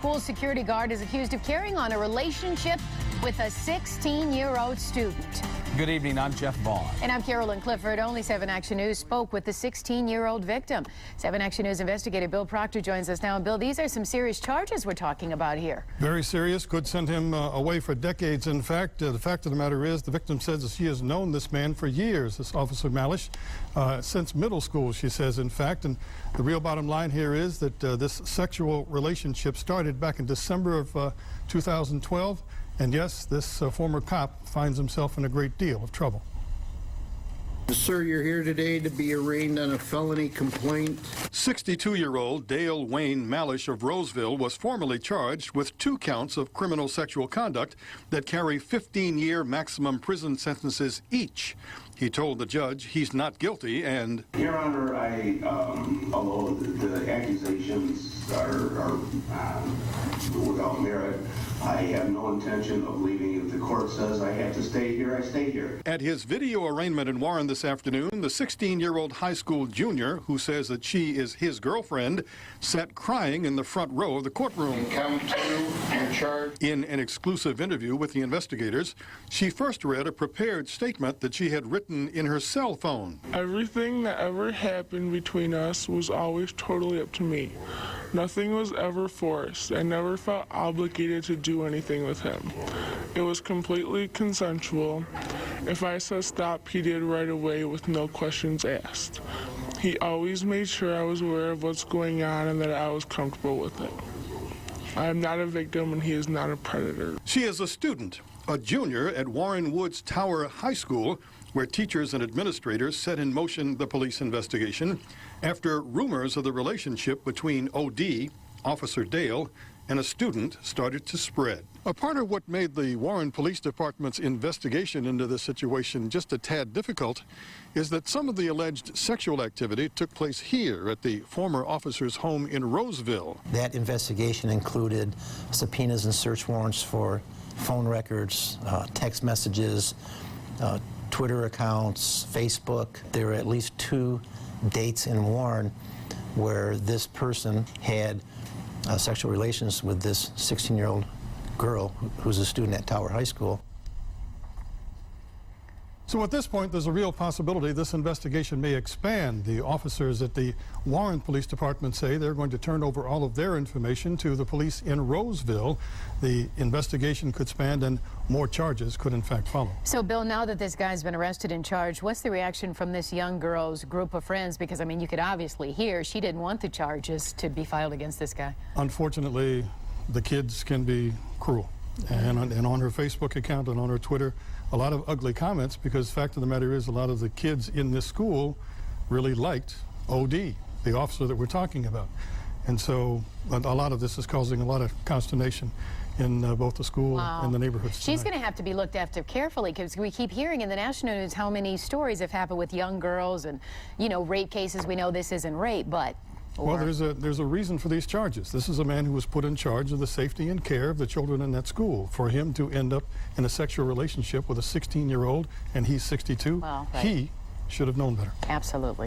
School security guard is accused of carrying on a relationship with a 16-year-old student. Good evening, I'm Jeff Vaughn. And I'm Carolyn Clifford. Only 7 Action News spoke with the 16-year-old victim. 7 Action News investigator Bill Proctor joins us now. And Bill, these are some serious charges we're talking about here. Very serious. Could send him away for decades. In fact, the fact of the matter is the victim says that she has known this man for years, this Officer Malish, since middle school, she says, in fact. And the real bottom line here is that this sexual relationship started back in December of 2012. And yes, this former cop finds himself in a great deal of trouble. Sir, you're here today to be arraigned on a felony complaint. 62-year-old Dale Wayne Malish of Roseville was formally charged with 2 counts of criminal sexual conduct that carry 15-year maximum prison sentences each. He told the judge he's not guilty and... Your Honor, although the accusations are without merit, I have no intention of leaving. If the court says I have to stay here, I stay here. At his video arraignment in Warren this afternoon, the 16-year-old high school junior, who says that she is his girlfriend, sat crying in the front row of the courtroom. Count 2, you're charged. In an exclusive interview with the investigators, she first read a prepared statement that she had written in her cell phone. Everything that ever happened between us was always totally up to me. Nothing was ever forced. I never felt obligated to do anything with him. It was completely consensual. If I said stop, he did right away with no questions asked. He always made sure I was aware of what's going on and that I was comfortable with it. I am not a victim and he is not a predator. She is a student, a junior at Warren Woods Tower High School, where teachers and administrators set in motion the police investigation after rumors of the relationship between OD, Officer Dale, and a student started to spread. A part of what made the Warren Police Department's investigation into this situation just a tad difficult is that some of the alleged sexual activity took place here at the former officer's home in Roseville. That investigation included subpoenas and search warrants for phone records, text messages, Twitter accounts, Facebook. There were at least 2 dates in Warren where this person had sexual relations with this 16-year-old girl who's a student at Tower High School. So at this point, there's a real possibility this investigation may expand. The officers at the Warren Police Department say they're going to turn over all of their information to the police in Roseville. The investigation could span and more charges could in fact follow. So, Bill, now that this guy's been arrested and charged, what's the reaction from this young girl's group of friends? Because, I mean, you could obviously hear she didn't want the charges to be filed against this guy. Unfortunately, the kids can be cruel. And on her Facebook account and on her Twitter, a lot of ugly comments, because the fact of the matter is a lot of the kids in this school really liked OD, the officer that we're talking about. And so a lot of this is causing a lot of consternation in both the school and the neighborhoods. She's going to have to be looked after carefully, because we keep hearing in the national news how many stories have happened with young girls and, you know, rape cases. We know this isn't rape, but... Well, there's a reason for these charges. This is a man who was put in charge of the safety and care of the children in that school. For him to end up in a sexual relationship with a 16-year-old, and he's 62, well, right. He should have known better. Absolutely.